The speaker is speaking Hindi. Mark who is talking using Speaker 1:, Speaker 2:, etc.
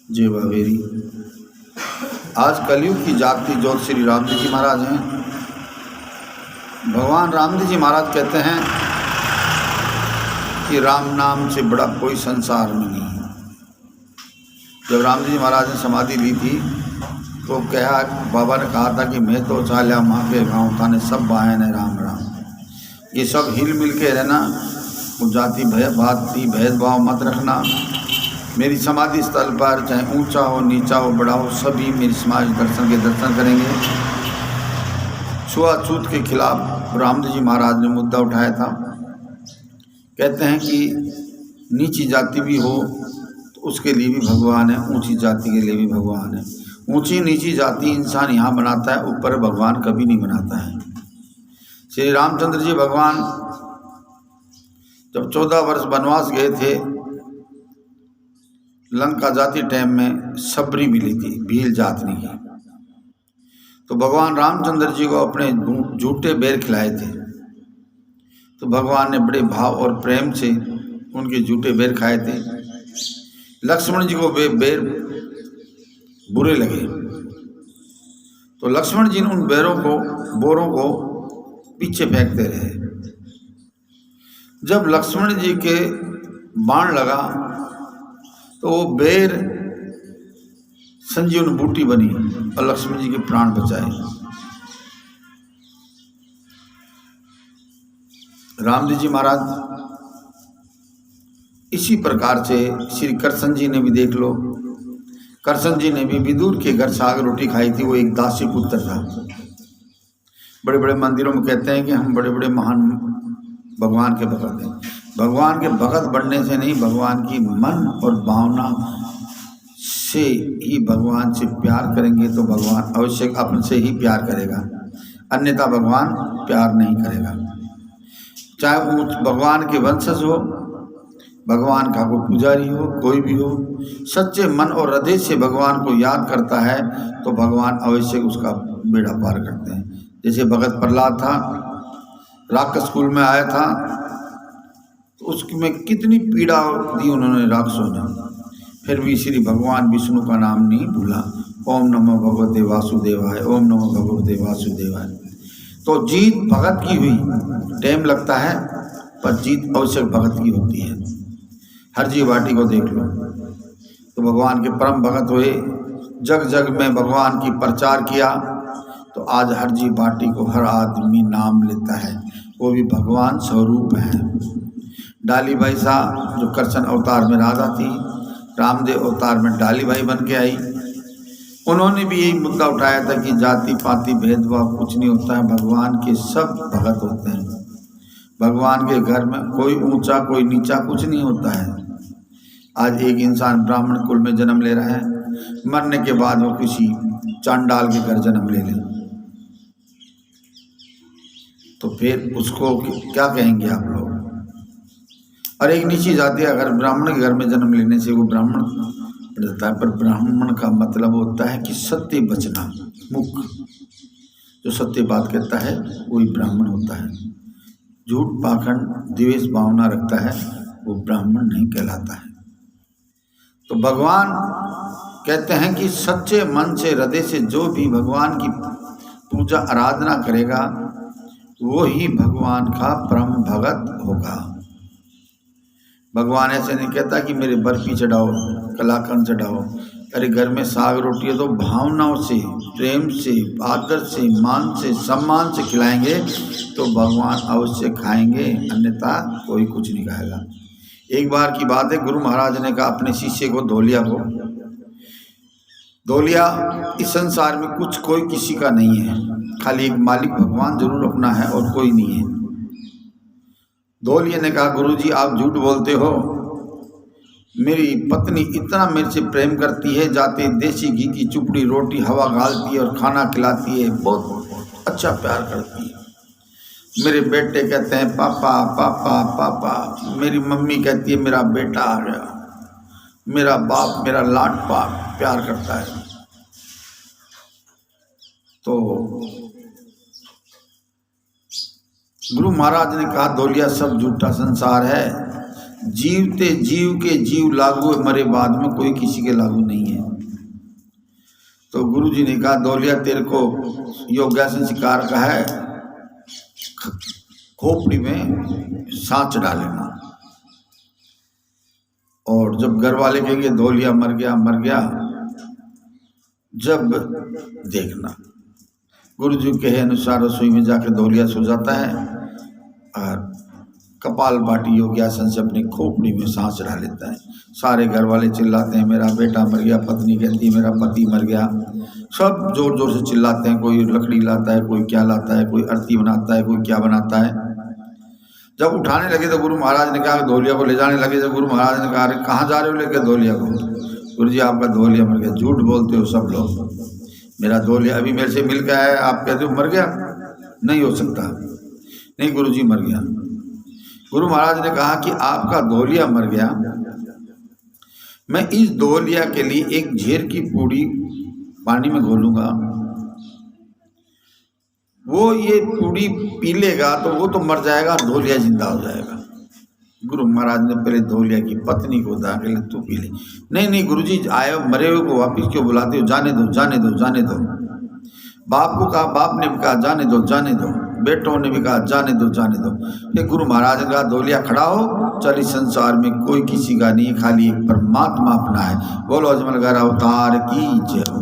Speaker 1: जय बाबेरी। आज कलयुग की जागती ज्योत श्री रामदेव जी महाराज हैं। भगवान रामदेव जी महाराज कहते हैं कि राम नाम से बड़ा कोई संसार में नहीं है। जब रामदेव जी महाराज ने समाधि ली थी तो कहा, बाबा ने कहा था कि मैं तो चाल्या माँ के गाँव थाने सब बाहन है राम राम, ये सब हिल मिल के रहना, वो जाति भेदभाव मत रखना। मेरी समाधि स्थल पर चाहे ऊंचा हो नीचा हो बड़ा हो सभी मेरी समाज दर्शन के दर्शन करेंगे। छुआछूत के खिलाफ रामदेव जी महाराज ने मुद्दा उठाया था। कहते हैं कि नीची जाति भी हो तो उसके लिए भी भगवान है, ऊंची जाति के लिए भी भगवान है। ऊंची नीची जाति इंसान यहाँ बनाता है, ऊपर भगवान कभी नहीं बनाता है। श्री रामचंद्र जी भगवान जब 14 वर्ष वनवास गए थे, लंका जाति टाइम में सबरी मिली थी, भील जात नहीं है, तो भगवान रामचंद्र जी को अपने झूठे बेर खिलाए थे। तो भगवान ने बड़े भाव और प्रेम से उनके झूठे बेर खाए थे। लक्ष्मण जी को बेर बुरे लगे तो लक्ष्मण जी ने उन बोरों को पीछे फेंकते रहे। जब लक्ष्मण जी के बाण लगा तो वो बेर संजीवन बूटी बनी और लक्ष्मण जी के प्राण बचाए। रामदेव जी महाराज इसी प्रकार से श्री कृष्ण जी ने भी देख लो, कृष्ण जी ने भी विदुर के घर साग रोटी खाई थी। वो एक दासी पुत्र था। बड़े बड़े मंदिरों में कहते हैं कि हम बड़े बड़े महान भगवान के भक्त हैं। भगवान के भक्त बनने से नहीं, भगवान की मन और भावना से ही भगवान से प्यार करेंगे तो भगवान अवश्य अपन से ही प्यार करेगा, अन्यथा भगवान प्यार नहीं करेगा। चाहे वो भगवान के वंशज हो, भगवान का कोई पुजारी हो, कोई भी हो, सच्चे मन और हृदय से भगवान को याद करता है तो भगवान अवश्य उसका बेड़ा पार करते हैं। जैसे भगत प्रहलाद था, राक्षस कुल में आया था तो उसमें कितनी पीड़ा दी उन्होंने राक्षसों ने, फिर भी श्री भगवान विष्णु का नाम नहीं भूला। ओम नमो भगवते वासुदेवाय, ओम नमो भगवते वासुदेवाय। तो जीत भगत की हुई, टाइम लगता है पर जीत अवश्य भगत की होती है। हरजी वाटी को देख लो तो भगवान के परम भगत हुए, जग जग में भगवान की प्रचार किया तो आज हरजी वाटी को हर आदमी नाम लेता है, वो भी भगवान स्वरूप है। डाली भाई साहब जो कृष्ण अवतार में राधा थी, रामदेव अवतार में डाली भाई बन के आई, उन्होंने भी यही मुद्दा उठाया था कि जाति पाति भेदभाव कुछ नहीं होता है, भगवान के सब भगत होते हैं। भगवान के घर में कोई ऊंचा कोई नीचा कुछ नहीं होता है। आज एक इंसान ब्राह्मण कुल में जन्म ले रहा है, मरने के बाद वो किसी चांडाल के घर जन्म ले ले तो फिर उसको क्या कहेंगे आप लोग। और एक नीची जाति अगर ब्राह्मण के घर में जन्म लेने से वो ब्राह्मण बन जाता है, पर ब्राह्मण का मतलब होता है कि सत्य बचना, मुख जो सत्य बात कहता है वही ब्राह्मण होता है। झूठ पाखंड द्वेष भावना रखता है वो ब्राह्मण नहीं कहलाता है। तो भगवान कहते हैं कि सच्चे मन से हृदय से जो भी भगवान की पूजा आराधना करेगा वो ही भगवान का परम भगत होगा। भगवान ऐसे नहीं कहता कि मेरे बर्फी चढ़ाओ, कलाकंद चढ़ाओ। अरे घर में साग रोटी है तो भावनाओं से, प्रेम से, आदर से, मान से, सम्मान से खिलाएंगे तो भगवान अवश्य खाएंगे, अन्यथा कोई कुछ नहीं खाएगा। एक बार की बात है, गुरु महाराज ने कहा अपने शिष्य को, धोलिया को, धोलिया इस संसार में कुछ कोई किसी का नहीं है, खाली एक मालिक भगवान जरूर अपना है और कोई नहीं है। धोलिया ने कहा गुरुजी आप झूठ बोलते हो, मेरी पत्नी इतना मेरे से प्रेम करती है, जाते देसी घी की चुपड़ी रोटी हवा गालती है और खाना खिलाती है, बहुत अच्छा प्यार करती है। मेरे बेटे कहते हैं पापा पापा पापा, मेरी मम्मी कहती है मेरा बेटा आ गया, मेरा बाप मेरा लाड प्यार करता है। तो गुरु महाराज ने कहा धोलिया सब झूठा संसार है, जीवते जीव के जीव लागू है, मरे बाद में कोई किसी के लागू नहीं है। तो गुरु जी ने कहा दौलिया तेरे को योगासन शिकार का है, खोपड़ी में सांच डालेना, और जब घर वाले कहेंगे दौलिया मर गया मर गया, जब देखना। गुरु जी कहे अनुसार रसोई में जाकर दौलिया सो जाता है और कपाल बाटी योग्यासन से अपनी खोपड़ी में सांस डाल लेता है। सारे घर वाले चिल्लाते हैं मेरा बेटा मर गया, पत्नी कहती है मेरा पति मर गया, सब जोर जोर से चिल्लाते हैं। कोई लकड़ी लाता है, कोई क्या लाता है, कोई आरती बनाता है, कोई क्या बनाता है। जब उठाने लगे तो गुरु महाराज ने कहा दौलिया को ले जाने लगे। जब गुरु महाराज ने कहा अरे कहाँ जा रहे हो लेकर दौलिया को? गुरु जी आपका दौलिया मर गया। झूठ बोलते हो सब लोग, मेरा दौलिया अभी मेरे से मिल गया है, आप कहते हो मर गया, नहीं हो सकता। नहीं गुरु जी मर गया। गुरु महाराज ने कहा कि आपका दौलिया मर गया, मैं इस दौलिया के लिए एक झेर की पूड़ी पानी में घोलूंगा, वो ये पूड़ी पी लेगा तो वो तो मर जाएगा, दौलिया जिंदा हो जाएगा। गुरु महाराज ने पहले दौलिया की पत्नी को कहा कि तू पी ले। नहीं नहीं गुरु जी आए मरे हुए को वापिस क्यों बुलाते हो, जाने दो जाने दो जाने दो। बाप को कहा, बाप ने भी कहा जाने दो जाने दो, बेटों ने भी कहा जाने दो जाने दो। फिर गुरु महाराज ने कहा दौलिया खड़ा हो, चल इस संसार में कोई किसी का नहीं, खाली एक परमात्मा अपना है। बोलो अजमल घर अवतार की जय।